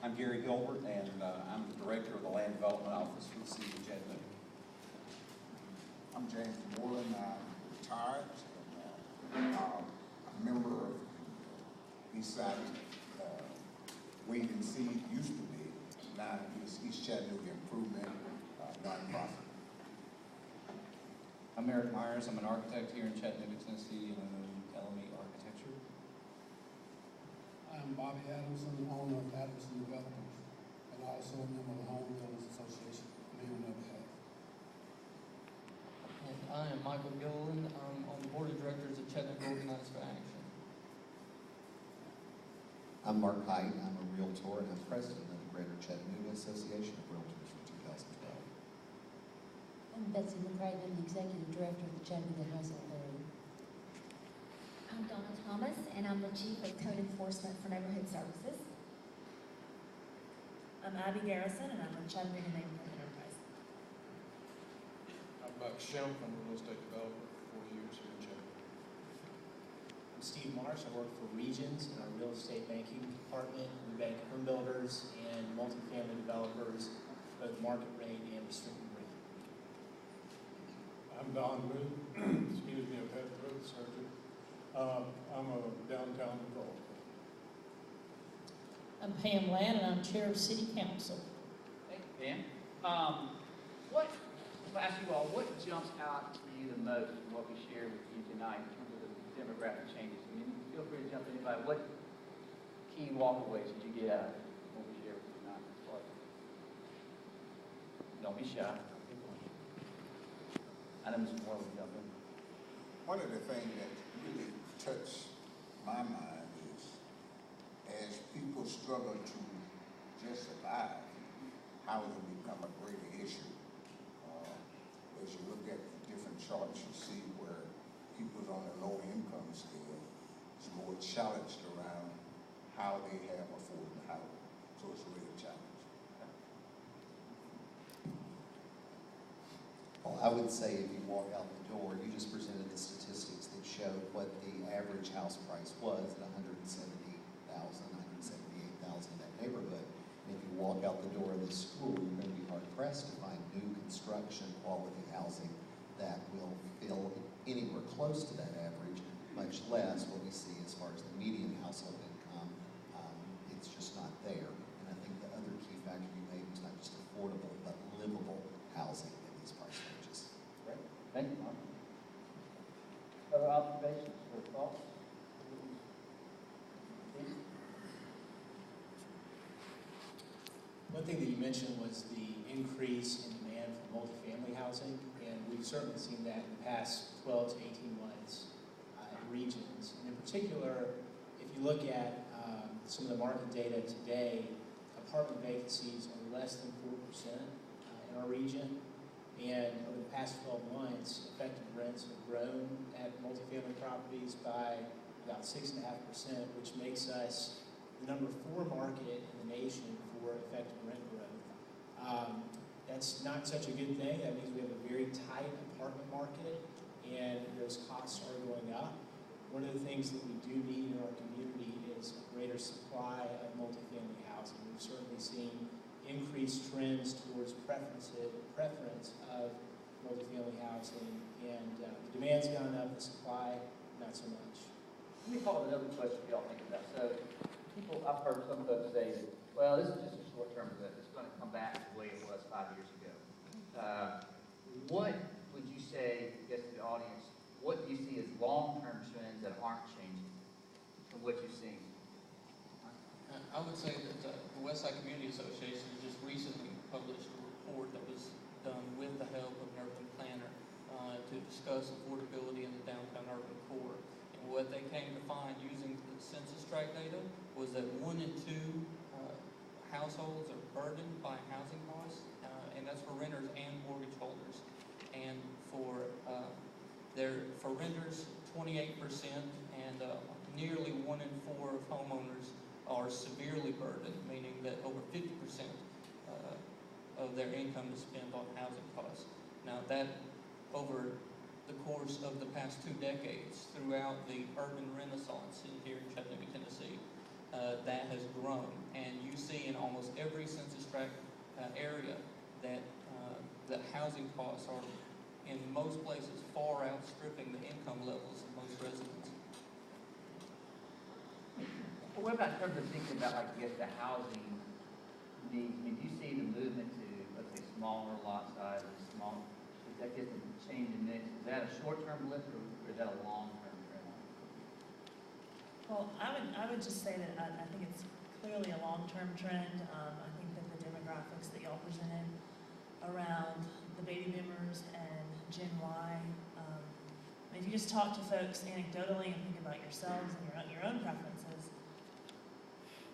I'm Gary Gilbert, and I'm the Director of the Land Development Office for the City of Chattanooga. I'm James Moreland. I'm retired. And, a member of Eastside Weed and Seed used to be, now it's East Chattanooga Improvement nonprofit. I'm Eric Myers. I'm an architect here in Chattanooga, Tennessee, and I own LME Architecture. I'm Bobby Adamson, owner of Adamson Developers, and also a member of the Home Builders Association, here on their behalf. And I am Michael Gilliland. I'm on the Board of Directors of Chattanooga Organized for Action. I'm Mark Height. I'm a Realtor and I'm President of the Greater Chattanooga Association of Realtors for 2012. I'm Betsy McCrae, I'm the Executive Director of the Chattanooga Household Area. I'm Donna Thomas, and I'm the Chief of Code Enforcement for Neighborhood Services. I'm Abby Garrison, and I'm with Chattanooga Neighborhood Enterprise. I'm Buck Shelf. I'm a real estate developer for 4 years here in Chattanooga. I'm Steve Marsh. I work for Regions in our real estate banking department. We bank home builders and multifamily developers, both market rate and restricted rate. I'm Don Booth, excuse me, I've had throat surgery. I'm a downtown developer. I'm Pam Ladd, and I'm Chair of City Council. Hey, Pam. I'll ask you all, what jumps out to you the most from what we shared with you tonight in terms of the demographic changes? I mean, feel free to jump in. Anybody, what key walkaways did you get out of what we shared with you tonight? Don't be shy. I know Mr. Moore would jump in. One of the things that really touched my mind is as people struggle to just survive, housing become a greater issue. As you look at the different charts, you see where people's on a low income scale is more challenged around how they have affordable housing. So it's really a challenge. Well, I would say if you walk out the door, you just presented the statistics that showed what the average house price was at $170,000, $178,000 in that neighborhood. And if you walk out the door of this school, you're going to be hard pressed to find new construction quality housing that will fill anywhere close to that average, much less what we see as far as the median household income. It's just not there. And I think the other key factor you made was not just affordable, but livable housing in these price ranges. Great. Thank you, Mark. Other observations or thoughts? One thing that you mentioned was the increase in demand for multifamily housing, and we've certainly seen that in the past 12 to 18 months in Regions. And in particular, if you look at some of the market data today, apartment vacancies are less than 4% in our region. And over the past 12 months, effective rents have grown at multifamily properties by about 6.5%, which makes us the number 4 market in the nation for effective rent growth. That's not such a good thing. That means we have a very tight apartment market, and those costs are going up. One of the things that we do need in our community is a greater supply of multifamily housing. We've certainly seen increased trends towards preference of multifamily housing, and the demand's gone up, the supply not so much. Let me follow another question y'all think about. So, I've heard some folks say that, well, this is just a short-term event. It's going to come back to the way it was 5 years ago. What would you say, I guess, to the audience, what do you see as long-term trends that aren't changing from what you've seen? I would say that the Westside Community Association just recently published a report that was done with the help of an urban planner to discuss affordability in the downtown urban core. And what they came to find using the census tract data was that 1 in 2 households are burdened by housing costs, and that's for renters and mortgage holders. And for renters, 28%, and nearly 1 in 4 of homeowners are severely burdened, meaning that over 50% of their income is spent on housing costs. Now that over the course of the past 2 decades, throughout the urban renaissance here in Chattanooga, Tennessee, that has grown. And you see in almost every census tract area that housing costs are, in most places, far outstripping the income levels of most residents. Well, what about in terms of thinking about, like, I guess, the housing needs? I mean, do you see the movement to, let's say, smaller lot sizes, is that just a change in mix? Is that a short-term lift, or is that a long-term trend? Well, I would just say that I think it's clearly a long-term trend. I think that the demographics that y'all presented around the baby boomers and Gen Y, if you just talk to folks anecdotally and think about yourselves and your own preferences,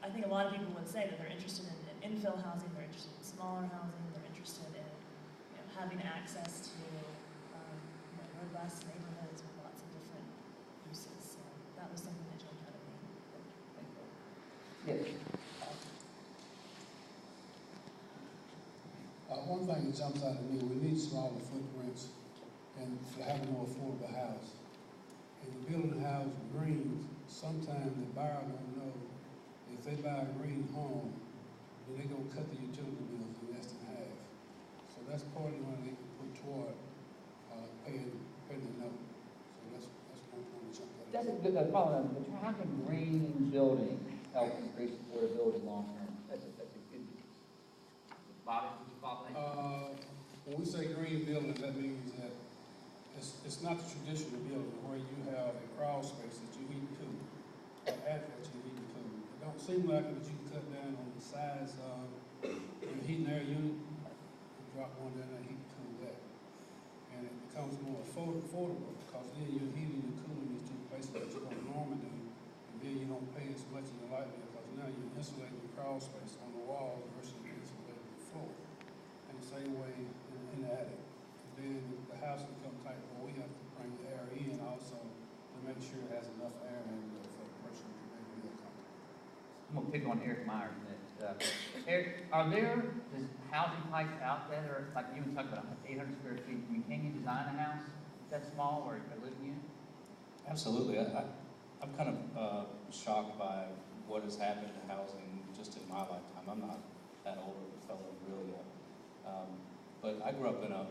I think a lot of people would say that they're interested in infill housing, they're interested in smaller housing, they're interested in having access to robust neighborhoods with lots of different uses. So that was something that jumped out at me. Yes. One thing that jumps out at me, we need smaller footprints and for having no affordable house. And building a house with greens, sometimes the buyer don't know if they buy a green home, then they're gonna cut the utility bills in less than half. So that's part of the money they can put toward paying the note. So that's one point that jumped out. That's a good problem, but how can green building help increase affordability long-term? That's a good, Bobby, would you follow that? When we say green building, that means that it's not the traditional building where you have a crawl space that you heat and cool, or attic that you heat and cool. It don't seem like it that you can cut down on the size of your heat and air unit, and drop one down there and heat and cool that. And it becomes more affordable because then you're heating and cooling these two places that you don't normally do, and then you don't pay as much in the light bill because now you're insulating the crawl space on the walls versus insulating the floor. And the same way in the attic. And then the house becomes tight, but we have to bring the air in also to make sure it has enough air in there for the person to make it comfortable. I'm gonna pick on Eric Myers a minute. Eric, are there housing types out there that are, like you were talking about, 800 square feet? I mean, can you design a house that small or a living unit? Absolutely. I'm kind of shocked by what has happened to housing just in my lifetime. I'm not that old of a fellow, really. But I grew up in a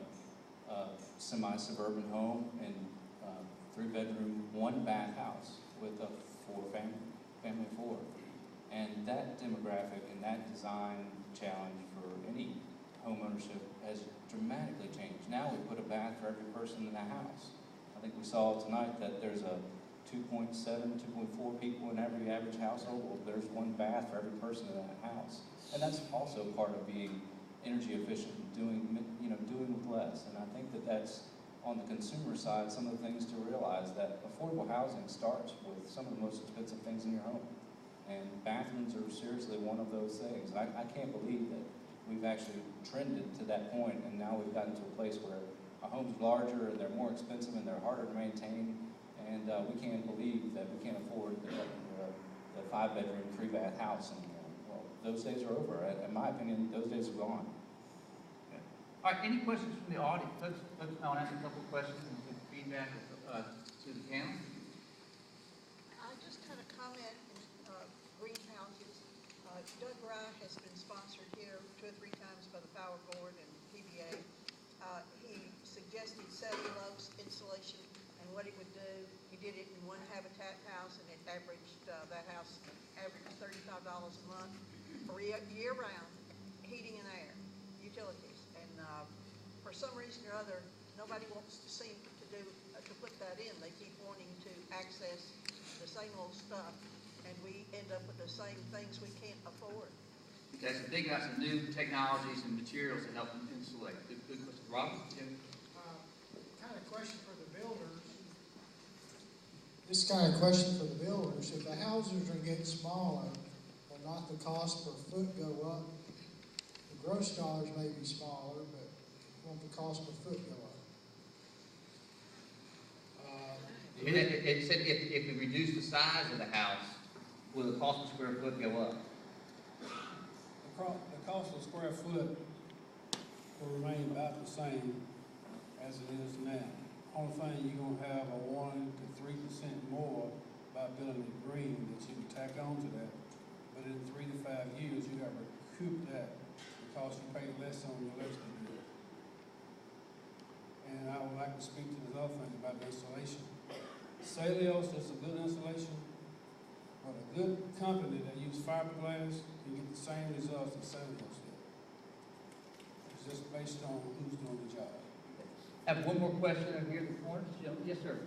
semi-suburban home and 3-bedroom, 1-bath house with a family of 4. And that demographic and that design challenge for any home ownership has dramatically changed. Now we put a bath for every person in the house. I think we saw tonight that there's a 2.7, 2.4 people in every average household. Well, there's 1 bath for every person in that house. And that's also part of being energy efficient, doing with less. And I think that that's, on the consumer side, some of the things to realize that affordable housing starts with some of the most expensive things in your home. And bathrooms are seriously one of those things. And I can't believe that we've actually trended to that point, and now we've gotten to a place where a home's larger and they're more expensive and they're harder to maintain. And we can't believe that we can't afford the 5-bedroom, 3-bath house anymore. Well, those days are over. In my opinion, those days are gone. Okay. All right, any questions from the audience? Folks, I want to ask a couple of questions and get feedback to the panel. I just kind of comment in greenhouses. Doug Rye has been sponsored here 2 or 3 times by the Power Board and PBA. He suggested cellulose insulation and what he would do. He did it in one habitat house, and it averaged, that house averaged $35 a month for year-round heating and air, utilities. And for some reason or other, nobody wants to seem to put that in. They keep wanting to access the same old stuff, and we end up with the same things we can't afford. Okay, so think about some new technologies and materials to help them insulate. Good question. Robert? Jim? Kind of question for the builders. This kind of question for the builders. If the houses are getting smaller, will not the cost per foot go up? The gross dollars may be smaller, but won't the cost per foot go up? It said if we reduce the size of the house, will the cost per square foot go up? The cost of a square foot will remain about the same as it is now. Only thing, you're gonna have a 1 to 3% more by building it green that you can tack on to that. But in 3 to 5 years, you got have recouped that because you paid less on your electric bill. And I would like to speak to this other thing about the installation. Salios is a good installation, but a good company that uses fiberglass can get the same results that Salios did. It's just based on who's doing the job. Have one more question over here in the corner. Yes, sir.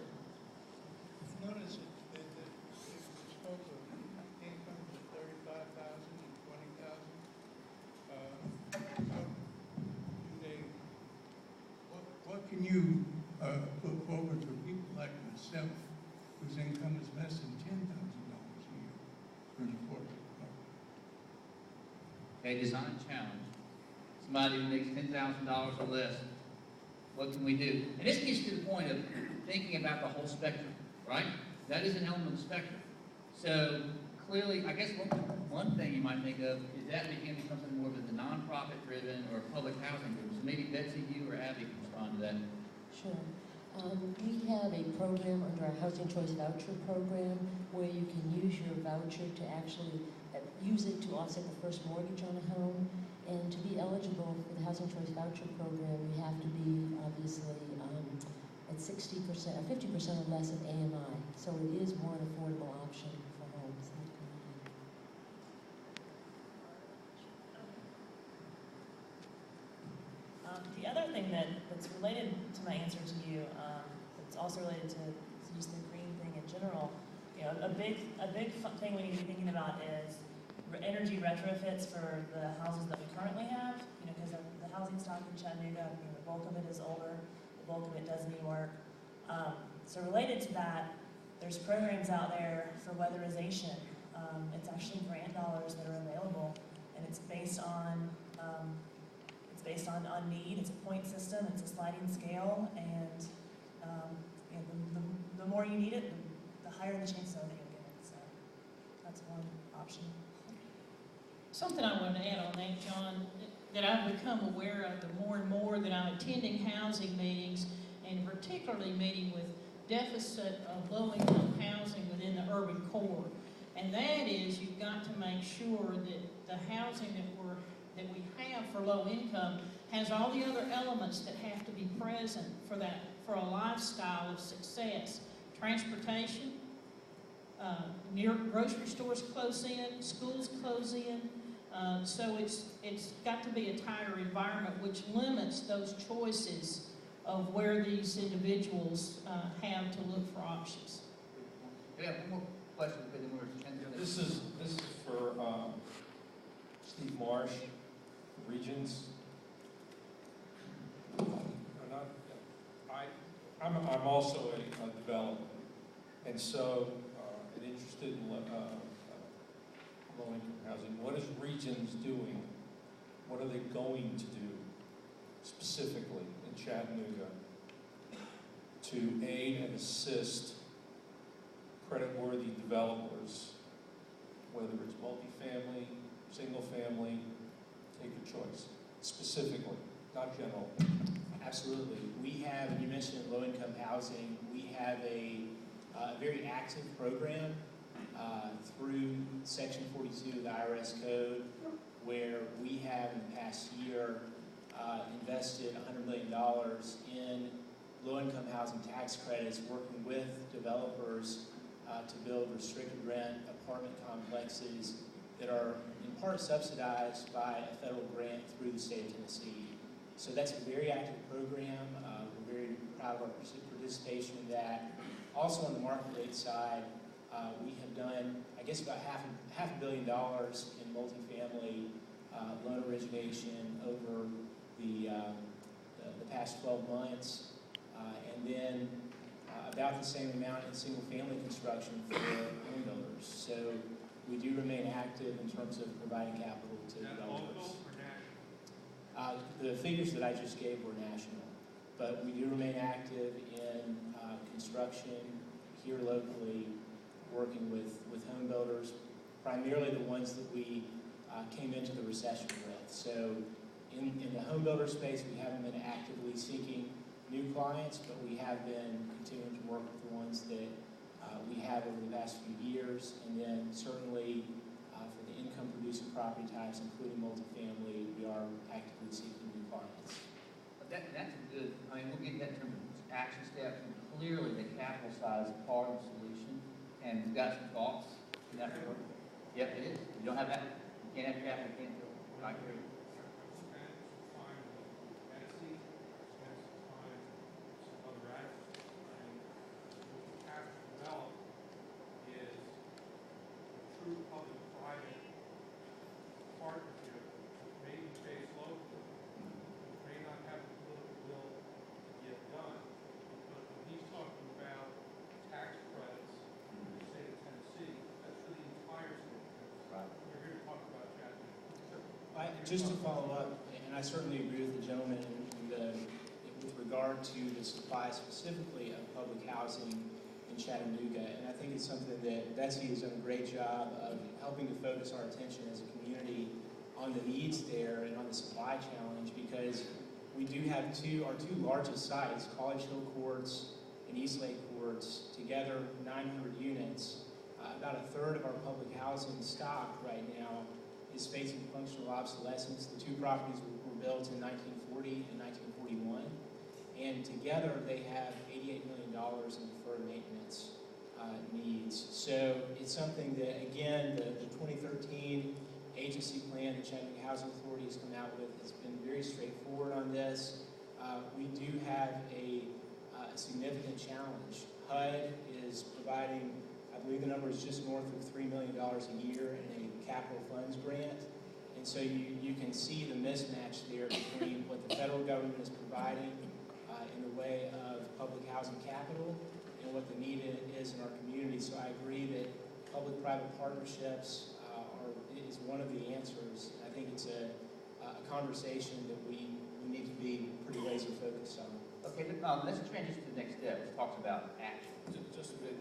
Notice that it spoke of incomes of $35,000 and $20,000. What can you put forward for people like myself whose income is less than $10,000 a year for an affordable apartment? Okay, design challenge. Somebody who makes $10,000 or less, what can we do? And this gets to the point of thinking about the whole spectrum, right? That is an element of the spectrum. So clearly, I guess one thing you might think of is that becoming something more of a nonprofit driven or public housing driven. So maybe Betsy, you or Abby can respond to that. Sure. We have a program under our Housing Choice Voucher Program where you can use your voucher to actually use it to offset the first mortgage on a home. And to be eligible for the Housing Choice Voucher Program, you have to be obviously at 60% or 50% or less of AMI. So it is one affordable option for homes. The other thing that's related to my answer to you, it's also related to just the green thing in general. You know, a big thing we need to be thinking about is energy retrofits for the houses that we currently have. You know, because the housing stock in Chattanooga, you know, the bulk of it is older, the bulk of it does need work. So related to that, there's programs out there for weatherization. It's actually grant dollars that are available, and it's based on need. It's a point system. It's a sliding scale, and you know, the more you need it, the higher the chances are that you'll get it. So that's one option. Something I want to add on that, John, that I've become aware of the more and more that I'm attending housing meetings, and particularly meeting with deficit of low-income housing within the urban core. And that is, you've got to make sure that the housing that we have for low income has all the other elements that have to be present for a lifestyle of success. Transportation, near grocery stores close in, schools close in. So it's got to be a tighter environment, which limits those choices of where these individuals have to look for options. We have one more question, but then we're This is for Steve Marsh, Regions. I'm also a developer, and so interested in low-income housing. What is Regions doing? What are they going to do specifically in Chattanooga to aid and assist credit-worthy developers, whether it's multifamily, single family, take your choice, specifically, not general? Absolutely. We have, and you mentioned low-income housing, we have a very active program through Section 42 of the IRS Code, where we have in the past year invested $100 million in low-income housing tax credits, working with developers to build restricted rent apartment complexes that are in part subsidized by a federal grant through the state of Tennessee. So that's a very active program. We're very proud of our participation in that. Also on the market rate side, we have done, I guess, about half a billion dollars in multifamily loan origination over the past 12 months, and then about the same amount in single-family construction for home builders. So we do remain active in terms of providing capital to developers. The figures that I just gave were national, but we do remain active in construction here locally, working with home builders, primarily the ones that we came into the recession with. So in the home builder space, we haven't been actively seeking new clients, but we have been continuing to work with the ones that we have over the past few years, and then certainly for the income income-producing property types, including multifamily. We are actively seeking new clients. That's a good, I mean, we'll get that in terms of action steps, and clearly the capital side is part of the solution, and we've got some thoughts in that regard. Yep, it is. You don't have that, you can't have capital, you can't do it. I agree. Just to follow up, and I certainly agree with the gentleman with regard to the supply specifically of public housing in Chattanooga, and I think it's something that Betsy has done a great job of helping to focus our attention as a community on the needs there and on the supply challenge, because we do have our two largest sites, College Hill Courts and East Lake Courts, together 900 units. About a third of our public housing stock right now is facing functional obsolescence. The two properties were built in 1940 and 1941, and together they have $88 million in deferred maintenance needs. So it's something that, again, the 2013 agency plan that Chattanooga Housing Authority has come out with has been very straightforward on this. We do have a significant challenge. HUD is providing, I believe the number is just north of $3 million a year in a capital funds grant. And so you can see the mismatch there between what the federal government is providing in the way of public housing capital and what the need is in our community. So I agree that public-private partnerships is one of the answers. I think it's a conversation that we need to be pretty laser focused on. Okay, let's transition to the next step, which talks about action. Just a bit.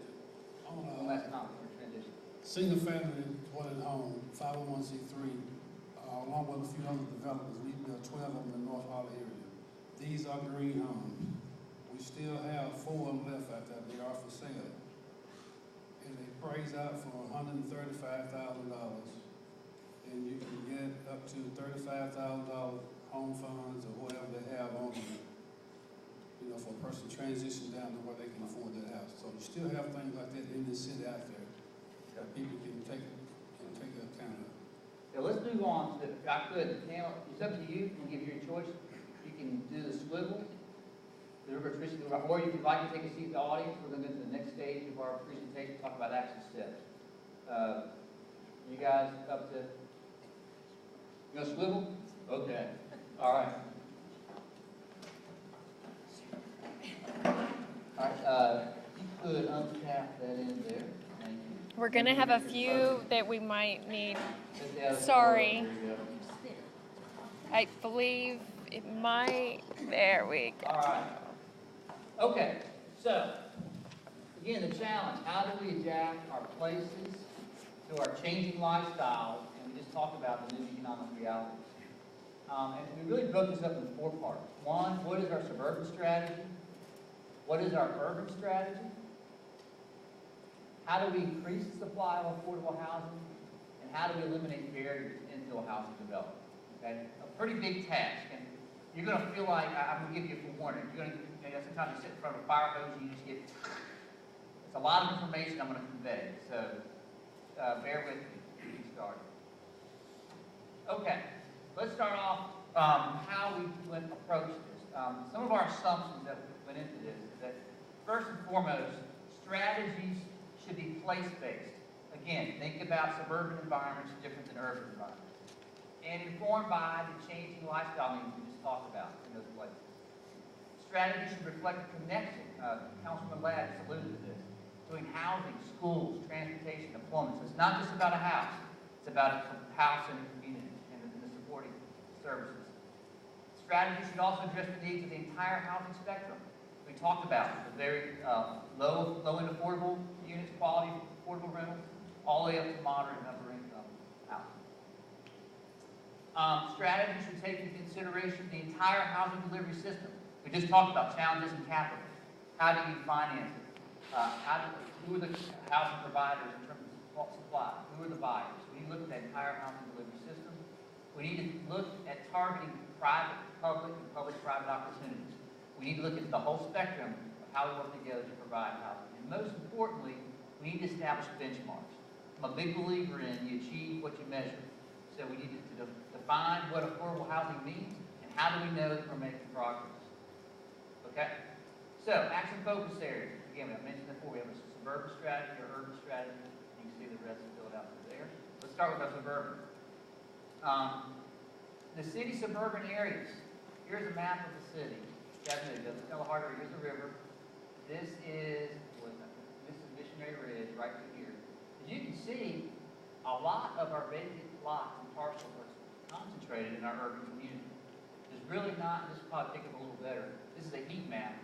One last comment for transition. Single family dwelling home, 501c3, along with a few other developers, we built 12 of them in the North Holly area. These are green homes. We still have 4 of them left out there. They are for sale. And they praise out for $135,000. And you can get up to $35,000 home funds or whatever they have on them, for a person transition down to where they can afford that house. So you still have things like that in the city out there that people can take account of. Yeah, let's move on to, the panel, it's up to you, you can give your choice. You can do the swivel, or if you'd like to take a seat in the audience, we're going to go to the next stage of our presentation, talk about action steps. You guys up to, you gonna swivel? Okay, all right. All right, you could untap that in there. Thank you. We're going to have a few that we might need. Sorry. I believe it might. There we go. All right. Okay, so, again, the challenge, how do we adapt our places to our changing lifestyles? And we just talked about the new economic realities. And we really broke this up into 4 parts. 1, what is our suburban strategy? What is our urban strategy? How do we increase the supply of affordable housing? And how do we eliminate barriers to infill housing development? Okay, a pretty big task. And you're going to feel like, I'm going to give you a forewarning. You're going to, sometimes you sit in front of a fire hose and you just get, it's a lot of information I'm going to convey. So bear with me to get started. Okay, let's start off how we would approach this. Some of our assumptions that went into this is that, first and foremost, strategies should be place-based. Again, think about suburban environments different than urban environments. And informed by the changing lifestyle needs we just talked about in those places. Strategies should reflect a connection, Councilman Ladd just alluded to this, between housing, schools, transportation, employment. So it's not just about a house, it's about a house and a community and the supporting services. Strategy should also address the needs of the entire housing spectrum. We talked about the very low and affordable units, quality affordable rentals, all the way up to moderate and upper income housing. Strategy should take into consideration the entire housing delivery system. We just talked about challenges in capital. How do you finance it? Who are the housing providers in terms of supply? Who are the buyers? We need to look at the entire housing delivery system. We need to look at targeting private, public, and public-private opportunities. We need to look at the whole spectrum of how we work together to provide housing. And most importantly, we need to establish benchmarks. I'm a big believer in you achieve what you measure. So we need to define what affordable housing means, and how do we know that we're making progress. Okay? So, action focus areas. Again, I mentioned before, we have a suburban strategy or urban strategy. You can see the rest filled out through there. Let's start with our suburban. The city suburban areas. Here's a map of the city. Chattanooga, Kalahari, here's the river. This is Missionary Ridge, right through here. As you can see, a lot of our vacant lots and parcels are concentrated in our urban community. There's really not, this will probably pick up a little better. This is a heat map.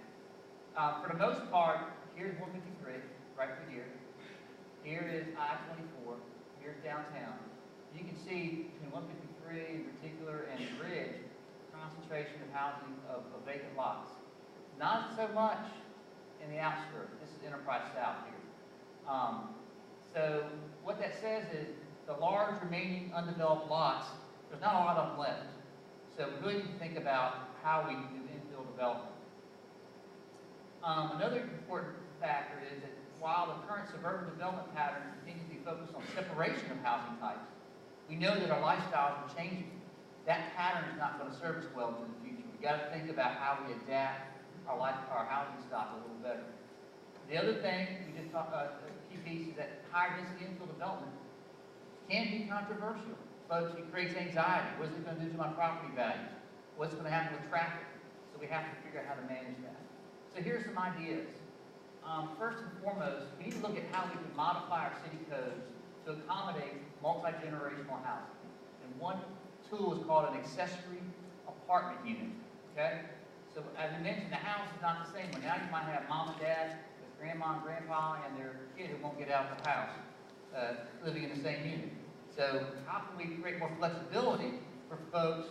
For the most part, here's 153, right through here. Here is I-24. Here's downtown. You can see between 153 in particular and the Ridge, concentration of housing of vacant lots. Not so much in the outskirts. This is Enterprise South here. So what that says is the large remaining undeveloped lots, there's not a lot of them left. So we really need to think about how we do infill development. Another important factor is that while the current suburban development pattern continues to be focused on separation of housing types, we know that our lifestyles are changing. That pattern is not going to serve us well in the future. We've got to think about how we adapt our housing stock a little better. The other thing, we just talked about, a key piece, is that higher density infill development can be controversial. Folks, it creates anxiety. What is it going to do to my property values? What's going to happen with traffic? So we have to figure out how to manage that. So here's some ideas. First and foremost, we need to look at how we can modify our city codes to accommodate multi-generational housing. And one tool is called an accessory apartment unit. Okay? So as I mentioned, the house is not the same one. Now you might have mom and dad with grandma and grandpa and their kid who won't get out of the house, living in the same unit. So how can we create more flexibility for folks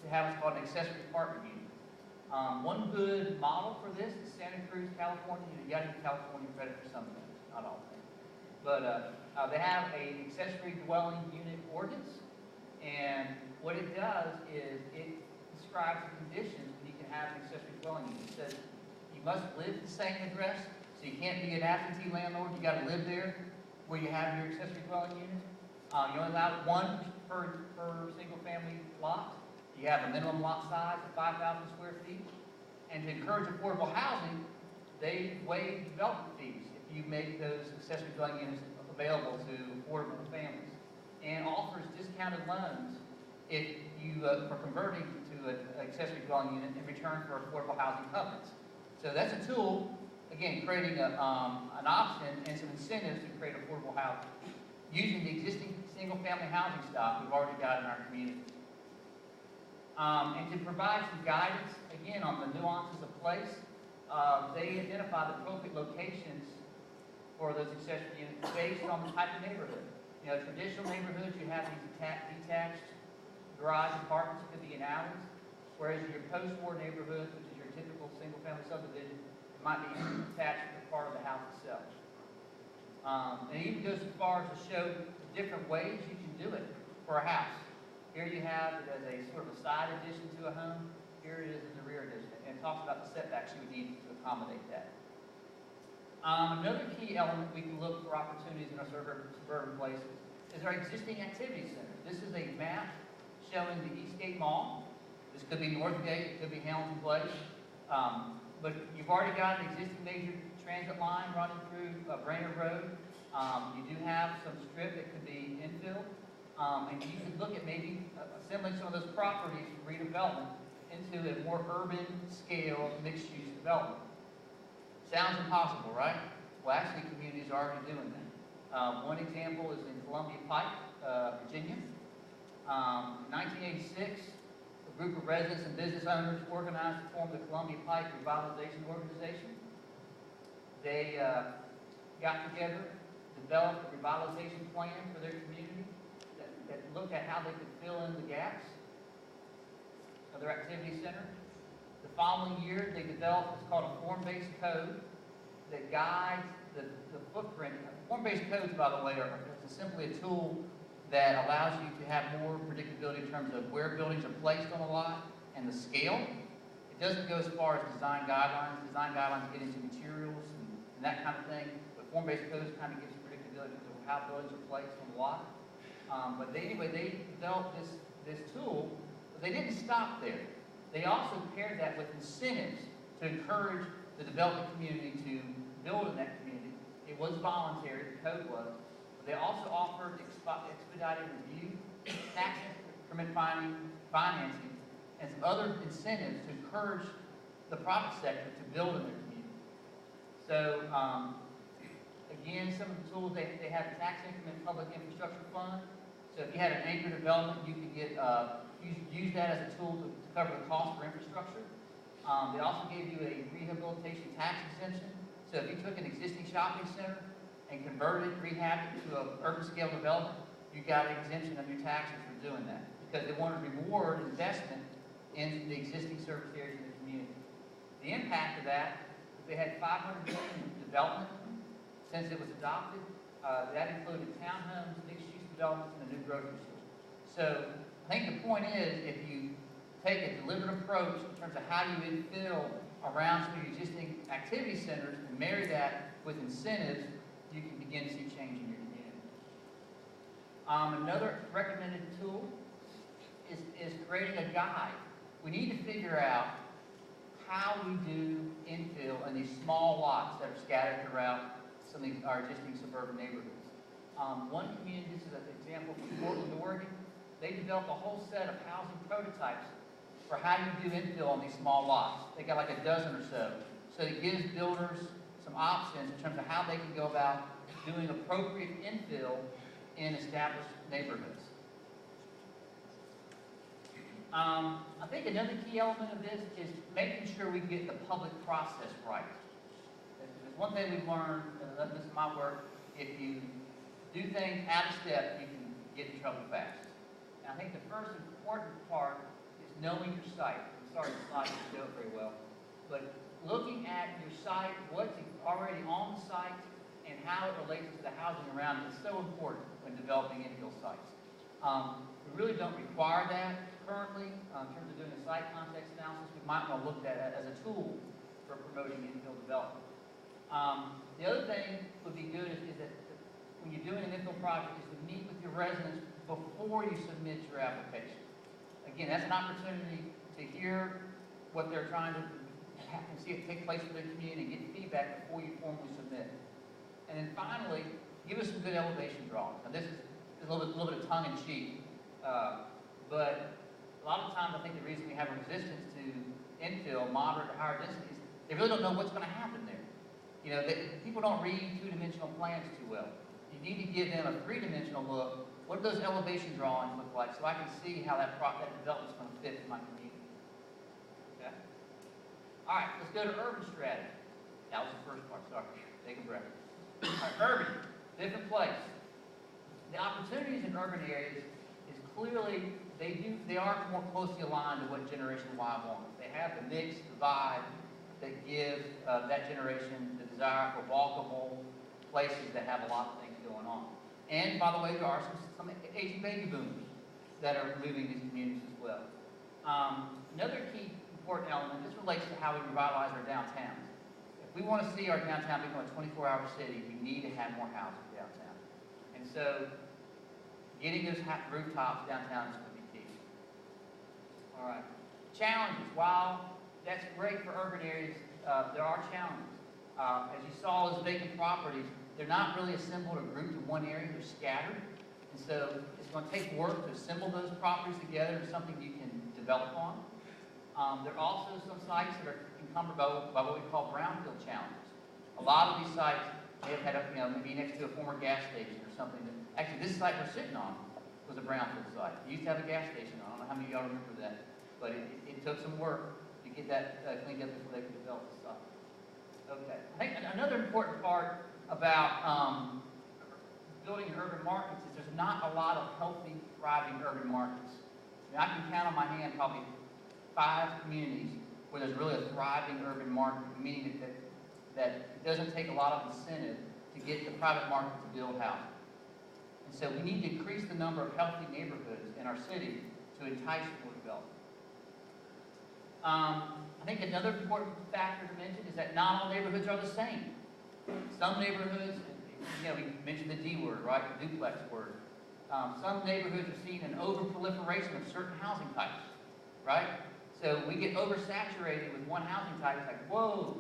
to have what's called an accessory apartment unit? One good model for this is Santa Cruz, California. You got to give California credit for some things, not all things. But they have an accessory dwelling unit ordinance, and what it does is it describes the conditions when you can have an accessory dwelling unit. It says you must live at the same address, so you can't be an absentee landlord. You got to live there where you have your accessory dwelling unit. You only allow one per single family lot. You have a minimum lot size of 5,000 square feet. And to encourage affordable housing, they waive development fees if you make those accessory dwelling units available to affordable families. And offers discounted loans if you are converting to an accessory dwelling unit in return for affordable housing covenants. So that's a tool, again, creating an option and some incentives to create affordable housing using the existing single-family housing stock we've already got in our community. And to provide some guidance, again, on the nuances of place, they identify the appropriate locations for those accessory units based on the type of neighborhood. You know, traditional neighborhoods, you have these detached garage apartments, could be in alleys, whereas your post-war neighborhoods, which is your typical single-family subdivision, it might be attached to part of the house itself. And it even goes as far as to show the different ways you can do it for a house. Here you have it as a sort of a side addition to a home. Here it is in the rear addition. And it talks about the setbacks you would need to accommodate that. Another key element we can look for opportunities in our suburban places is our existing activity center. This is a map showing the Eastgate Mall. This could be Northgate, it could be Hamilton Place. But you've already got an existing major transit line running through Brainerd Road. You do have some strip that could be infill. And you could look at maybe assembling some of those properties for redevelopment into a more urban scale mixed-use development. Sounds impossible, right? Well, actually, communities are already doing that. One example is in Columbia Pike, Virginia. In 1986, a group of residents and business owners organized to form the Columbia Pike Revitalization Organization. They got together, developed a revitalization plan for their community that looked at how they could fill in the gaps of their activity center. The following year, they developed what's called a form-based code that guides the footprint. Form-based codes, by the way, are simply a tool that allows you to have more predictability in terms of where buildings are placed on a lot and the scale. It doesn't go as far as design guidelines. Design guidelines get into materials and that kind of thing, but form-based codes kind of gives you predictability in terms of how buildings are placed on a lot. But anyway, they developed this tool, but they didn't stop there. They also paired that with incentives to encourage the development community to build in that community. It was voluntary, the code was, but they also offered expedited review, tax increment financing, and some other incentives to encourage the private sector to build in their community. So, again, some of the tools, they have a tax increment public infrastructure fund. So if you had an anchor development, you could get use that as a tool to cover the cost for infrastructure. They also gave you a rehabilitation tax exemption. So if you took an existing shopping center and converted it, rehabbed it to an urban scale development, you got an exemption on your taxes for doing that because they wanted to reward investment in the existing service areas in the community. The impact of that, they had 500 million in development since it was adopted. That included townhomes, mixed-use developments, and a new grocery store. So I think the point is, if you take a deliberate approach in terms of how you infill around some of your existing activity centers and marry that with incentives, you can begin to see change in your community. Another recommended tool is creating a guide. We need to figure out how we do infill in these small lots that are scattered throughout some of our existing suburban neighborhoods. One community, this is an example from Portland, Oregon, they developed a whole set of housing prototypes for how you do infill on these small lots. They got like a dozen or so. So it gives builders some options in terms of how they can go about doing appropriate infill in established neighborhoods. I think another key element of this is making sure we get the public process right. There's one thing we've learned, and this is my work, if you do things out of step, you can get in trouble fast. And I think the first important part is knowing your site. I'm sorry the slide didn't show it very well, but looking at your site, what's already on the site, and how it relates to the housing around it is so important when developing infill sites. We really don't require that currently in terms of doing a site context analysis. We might want to look at it as a tool for promoting infill development. The other thing would be good is that when you're doing an infill project is to meet with your residents before you submit your application. Again, that's an opportunity to hear what they're trying to have and see it take place within the community and get feedback before you formally submit. And then finally, give us some good elevation drawings. Now this is a little bit of tongue-in-cheek, but a lot of times I think the reason we have a resistance to infill, moderate or higher densities, they really don't know what's going to happen there. You know, people don't read two-dimensional plans too well. You need to give them a three-dimensional look. What do those elevation drawings look like so I can see how that development is going to fit in my community? Okay? All right, let's go to urban strategy. That was the first part, sorry. Take a breath. All right, urban, different place. The opportunities in urban areas is clearly, they are more closely aligned to what Generation Y wants. They have the mix, the vibe that give that generation the desire for walkable places that have a lot of things going on. And by the way, there are some aging baby boomers that are moving these communities as well. Another key important element, this relates to how we revitalize our downtowns. If we want to see our downtown become a 24-hour city, we need to have more housing downtown. And so, getting those rooftops downtown is going to be key. All right. Challenges. While that's great for urban areas, there are challenges. As you saw, those vacant properties, they're not really assembled or grouped in one area, they're scattered. And so it's going to take work to assemble those properties together into something you can develop on. There are also some sites that are encumbered by what we call brownfield challenges. A lot of these sites may have had, maybe next to a former gas station or something. Actually, this site we're sitting on was a brownfield site. It used to have a gas station. I don't know how many of y'all remember that, but it took some work to get that cleaned up before they could develop the site. Okay. I think another important part about building in urban markets is there's not a lot of healthy, thriving urban markets. I can count on my hand probably 5 communities where there's really a thriving urban market, meaning that it doesn't take a lot of incentive to get the private market to build housing. And so we need to increase the number of healthy neighborhoods in our city to entice more development. I think another important factor to mention is that not all neighborhoods are the same. Some neighborhoods, we mentioned the D word, right? The duplex word. Some neighborhoods are seeing an over-proliferation of certain housing types, right? So we get oversaturated with one housing type. It's like, whoa,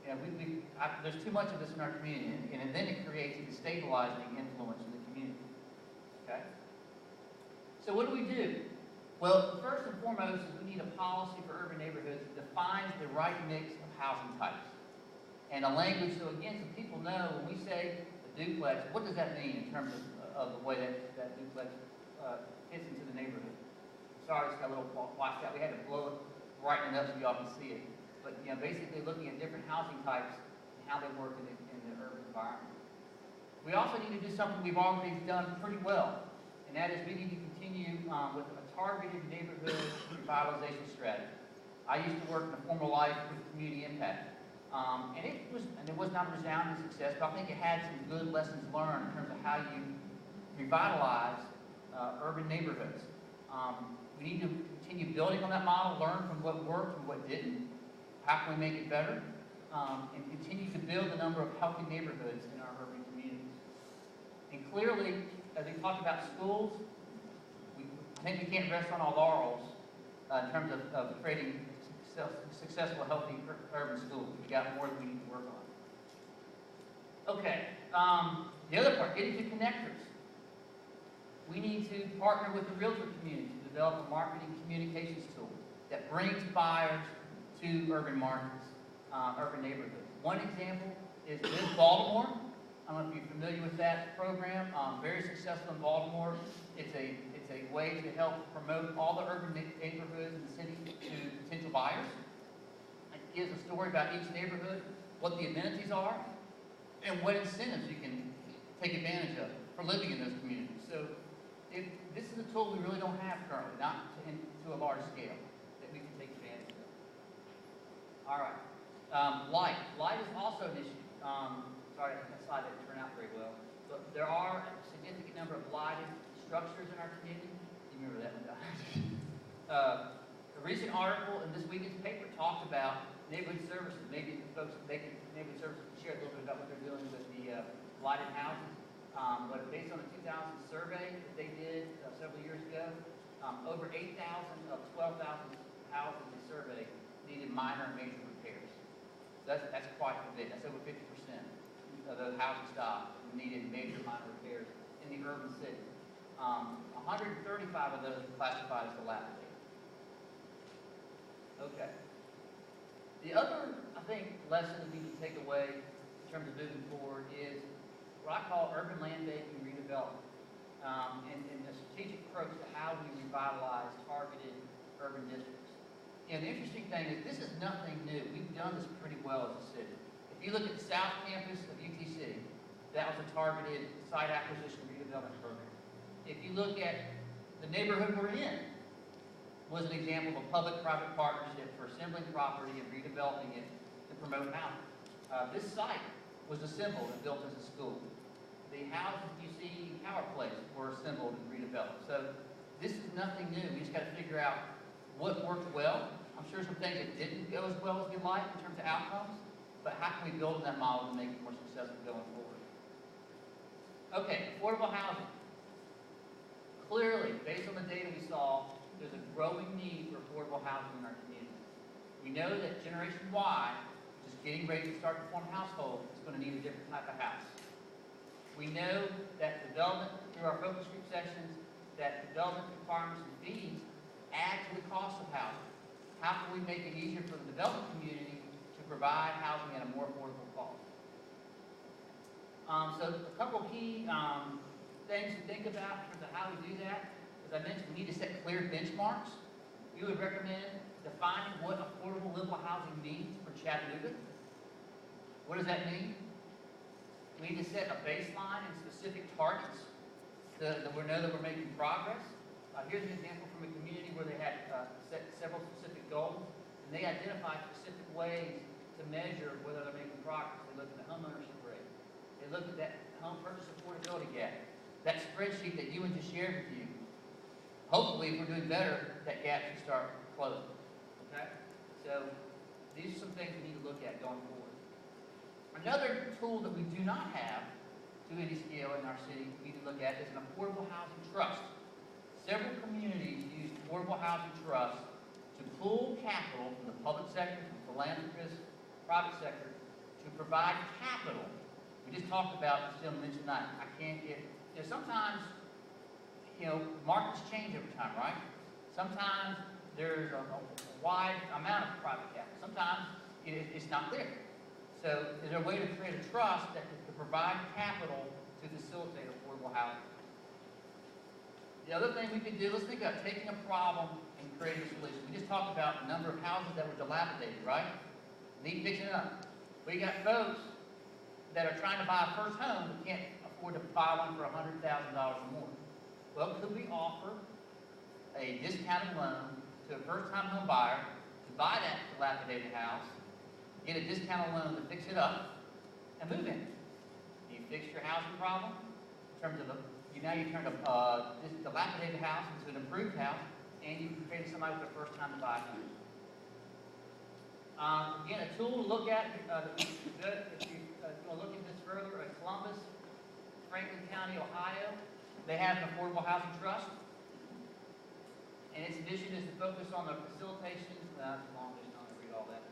there's too much of this in our community, and then it creates a destabilizing influence in the community. Okay. So what do? Well, first and foremost is we need a policy for urban neighborhoods that defines the right mix of housing types and a language so again, so people know when we say a duplex, what does that mean in terms of the way that duplex fits into the neighborhood? Sorry, it's got a little washed out. We had to blow it, brighten it up so y'all can see it. But basically looking at different housing types and how they work in the urban environment. We also need to do something we've already done pretty well, and that is we need to continue with a targeted neighborhood revitalization strategy. I used to work in a former life with community impact, and it was not a resounding success, but I think it had some good lessons learned in terms of how you revitalize urban neighborhoods. We need to continue building on that model, learn from what worked and what didn't. How can we make it better? And continue to build the number of healthy neighborhoods in our urban communities. And clearly, as we talked about schools, I think we can't rest on our laurels in terms of creating successful, healthy urban schools. We've got more that we need to work on. Okay, the other part, getting to connectors. We need to partner with the realtor community to develop a marketing communications tool that brings buyers to urban markets, urban neighborhoods. One example is Live Baltimore. I don't know if you're familiar with that program. Very successful in Baltimore. It's a way to help promote all the urban neighborhoods in the city to potential buyers. It gives a story about each neighborhood, what the amenities are, and what incentives you can take advantage of for living in those communities. So this is a tool we really don't have currently, not to a large scale, that we can take advantage of. All right. Light. Light is also an issue. Sorry, that slide didn't turn out very well. But there are a significant number of lighted structures in our community. You remember that one? A recent article in this week's paper talked about neighborhood services. Maybe the folks making neighborhood services can share a little bit about what they're doing with the lighted houses. But based on a 2000 survey that they did several years ago, over 8,000 of 12,000 houses they surveyed needed minor and major repairs. So that's quite a bit. That's over 50% of the housing stock needed major minor repairs in the urban city. 135 of those are classified as dilapidated. Okay. The other, I think, lesson that we can take away in terms of moving forward is what I call urban land banking redevelopment, and a strategic approach to how we revitalize targeted urban districts. The interesting thing is this is nothing new. We've done this pretty well as a city. If you look at the South Campus of UTC, that was a targeted site acquisition redevelopment program. If you look at the neighborhood we're in, was an example of a public-private partnership for assembling property and redeveloping it to promote housing. This site was assembled and built as a school. The houses you see in Tower Place were assembled and redeveloped. So this is nothing new. We just got to figure out what worked well. I'm sure some things that didn't go as well as we'd like in terms of outcomes, but how can we build on that model to make it more successful going forward? Okay, affordable housing. Clearly, based on the data we saw, there's a growing need for affordable housing in our community. We know that Generation Y, just getting ready to start to form a household, is going to need a different type of house. We know that development, through our focus group sessions, that development requirements and fees add to the cost of housing. How can we make it easier for the development community to provide housing at a more affordable cost? So a couple of key things to think about in terms of how we do that. As I mentioned, we need to set clear benchmarks. We would recommend defining what affordable livable housing means for Chattanooga. What does that mean? We need to set a baseline and specific targets so that we know that we're making progress. Here's an example from a community where they had set several specific goals, and they identified specific ways to measure whether they're making progress. They looked at the home ownership rate. They looked at that home purchase affordability gap. that spreadsheet that Ewan just shared with you, hopefully, if we're doing better, that gap should start closing. Okay? So these are some things we need to look at going forward. Another tool that we do not have to any scale in our city we need to look at is an affordable housing trust. Several communities use affordable housing trusts to pool capital from the public sector, from philanthropists, private sector, to provide capital. We just talked about, this gentleman mentioned tonight, I can't get, sometimes, markets change over time, right? Sometimes there's a wide amount of private capital. Sometimes it's not there. So is there a way to create a trust that can provide capital to facilitate affordable housing? The other thing we could do, let's think about taking a problem and creating a solution. We just talked about the number of houses that were dilapidated, right? Need fixing up. We got folks that are trying to buy a first home but can't afford to buy one for $100,000 or more. Well, could we offer a discounted loan to a first-time home buyer to buy that dilapidated house, get a discounted loan to fix it up, and move in? You fix your housing problem in terms of now you turned this dilapidated house into an improved house, and you created somebody with their first time to buy a home. Again, a tool to look at, if you want to look into this further, Columbus, Franklin County, Ohio, they have an affordable housing trust. And its mission is to focus on the facilitation. That's long, just not going to read all that.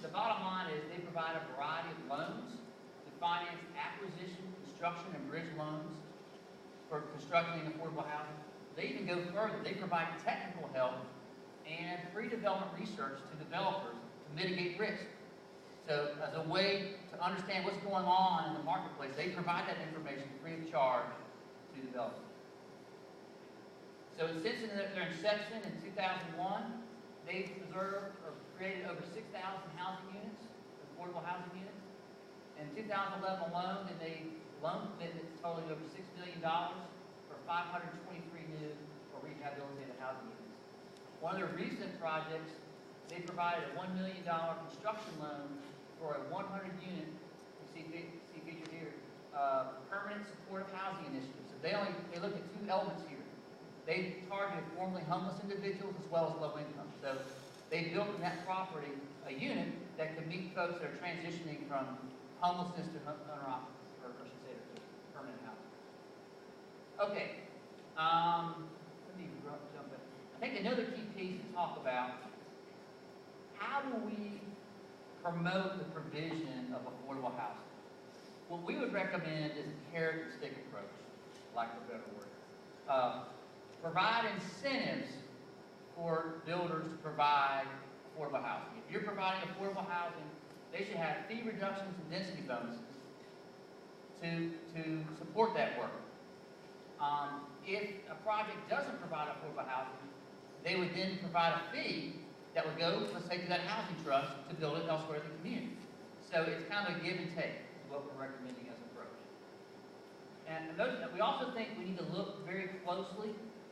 The bottom line is they provide a variety of loans to finance acquisition, construction, and bridge loans for constructing affordable housing. They even go further. They provide technical help and pre-development research to developers to mitigate risk. So as a way to understand what's going on in the marketplace, they provide that information free of charge to developers. So since their inception in 2001, they've preserved or created over 6,000 housing units, affordable housing units. In 2011 alone, they loan commitments totaling over $6 billion for 523 new or rehabilitated housing units. One of their recent projects, they provided a $1 million construction loan for a 100-unit, you see featured here, permanent supportive housing initiative. So they look at two elements here. They targeted formerly homeless individuals as well as low income. So they built in that property a unit that could meet folks that are transitioning from homelessness to owner-occupancy, or I should say, to permanent housing. Okay, let me jump in. I think another key piece to talk about, how do we promote the provision of affordable housing? What we would recommend is a carrot and stick approach, lack of a better word. Provide incentives for builders to provide affordable housing. If you're providing affordable housing, they should have fee reductions and density bonuses to support that work. If a project doesn't provide affordable housing, they would then provide a fee that would go, let's say, to that housing trust to build it elsewhere in the community. So it's kind of a give and take, is what we're recommending as an approach. And we also think we need to look very closely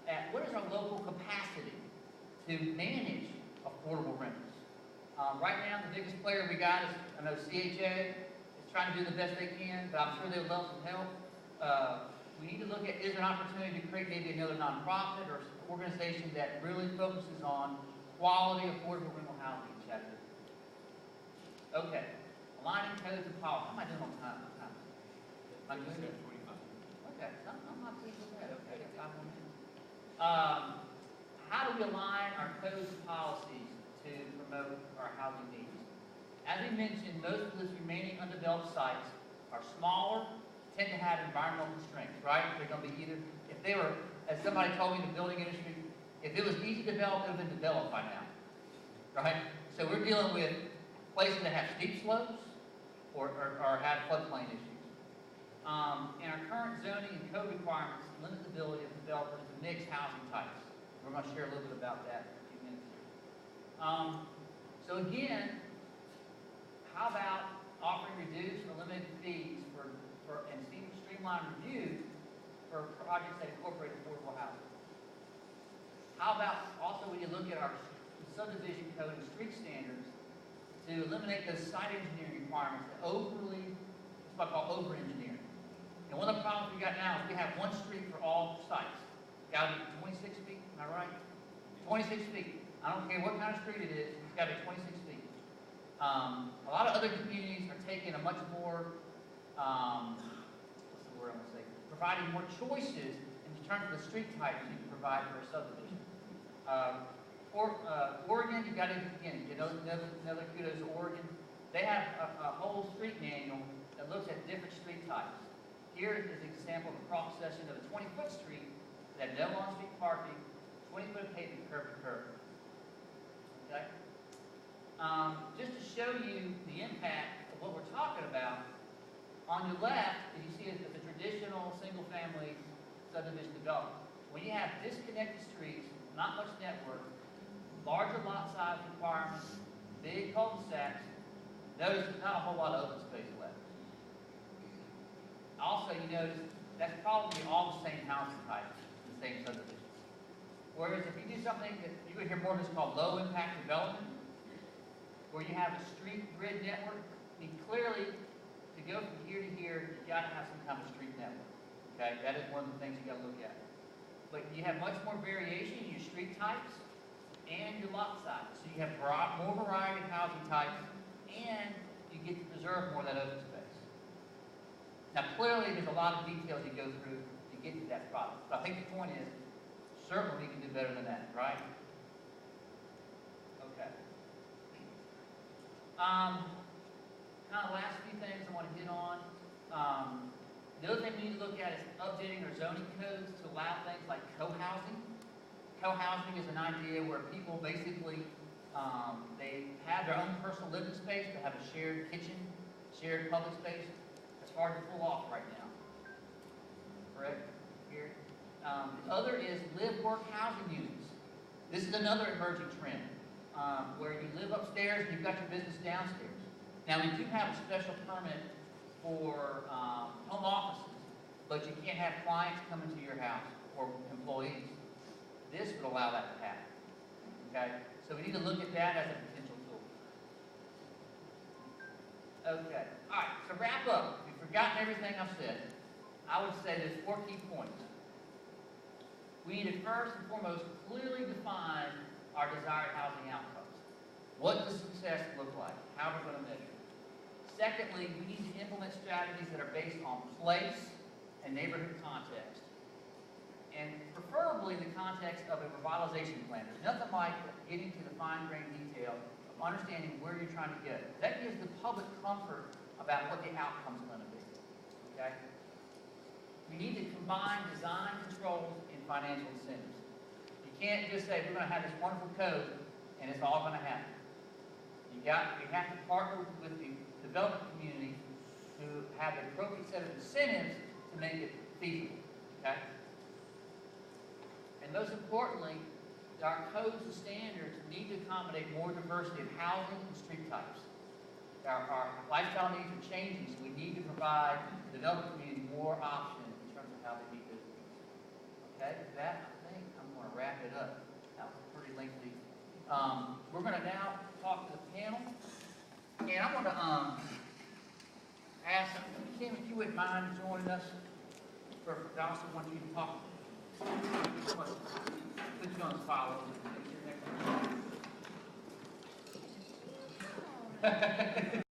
at what is our local capacity to manage affordable rentals. Right now, the biggest player we got is, I know CHA is trying to do the best they can, but I'm sure they would love some help. We need to look at, is there an opportunity to create maybe another nonprofit or organization that really focuses on quality affordable rental housing in Chattanooga. Okay, aligning codes and policy. How am I doing on time? Am I good? Okay, I'm not too bad. Okay, 5 more minutes. How do we align our codes and policies to promote our housing needs? As we mentioned, most of those remaining undeveloped sites are smaller, tend to have environmental constraints, right? They're going to be either, if they were, as somebody told me in the building industry, if it was easy to develop, it would have been developed by now, right? So we're dealing with places that have steep slopes or have floodplain issues. And our current zoning and code requirements limit the ability of developers to mix housing types. We're going to share a little bit about that in a few minutes here. So again, how about offering reduced or limited fees and streamlined review for projects that incorporate affordable housing? How about also when you look at our subdivision code and street standards to eliminate those site engineering requirements that it's what I call over-engineering. And one of the problems we got now is we have one street for all sites. Gotta be 26 feet, am I right? 26 feet. I don't care what kind of street it is, it's gotta be 26 feet. A lot of other communities are taking a much more, what's the word I want to say? Providing more choices in terms of the street types you can provide for a subdivision. Oregon, you got to again, another kudos to Oregon. They have a whole street manual that looks at different street types. Here is an example of a cross section of a 20-foot street that had no on-street parking, 20-foot pavement curb to curb. Okay? Just to show you the impact of what we're talking about, on your left, you see it's a traditional single-family subdivision development. When you have disconnected streets, not much network, larger lot size requirements, big cul-de-sacs, notice there's not a whole lot of open space left. Also, you notice that's probably all the same housing types, the same subdivision. Whereas if you do something that you would hear more of this called low impact development, where you have a street grid network, I mean, clearly to go from here to here, you got to have some kind of street network. Okay, that is one of the things you got to look at. But you have much more variation in your street types and your lot size. So you have more variety of housing types, and you get to preserve more of that open space. Now, clearly, there's a lot of details you go through to get to that product. But I think the point is, certainly we can do better than that, right? Okay. Kind of last few things I want to hit on. The other thing we need to look at is updating our zoning codes to allow things like co-housing. Co-housing is an idea where people basically, they have their own personal living space, but have a shared kitchen, shared public space. It's hard to pull off right now. Correct? Here. The other is live-work housing units. This is another emerging trend, where you live upstairs and you've got your business downstairs. Now, we do have a special permit for home offices, but you can't have clients coming to your house or employees. This would allow that to happen. Okay? So we need to look at that as a potential tool. Okay. All right. So wrap up. If you've forgotten everything I've said, I would say there's 4 key points. We need to first and foremost clearly define our desired housing outcomes. What does success look like? How are we going to measure it? Secondly, we need to implement strategies that are based on place and neighborhood context. And preferably the context of a revitalization plan. There's nothing like getting to the fine-grained detail of understanding where you're trying to go. That gives the public comfort about what the outcome's going to be. Okay? We need to combine design controls and financial incentives. You can't just say, we're going to have this wonderful code and it's all going to happen. We have to partner with the development community who have the appropriate set of incentives to make it feasible. Okay? And most importantly, our codes and standards need to accommodate more diversity of housing and street types. Our lifestyle needs are changing, so we need to provide the development community more options in terms of how they meet those needs. Okay, with that, I think I'm going to wrap it up. That was pretty lengthy. We're going to now talk to the panel. And I want to ask Kim if you wouldn't mind joining us. I also want you to talk. Put you on the spot.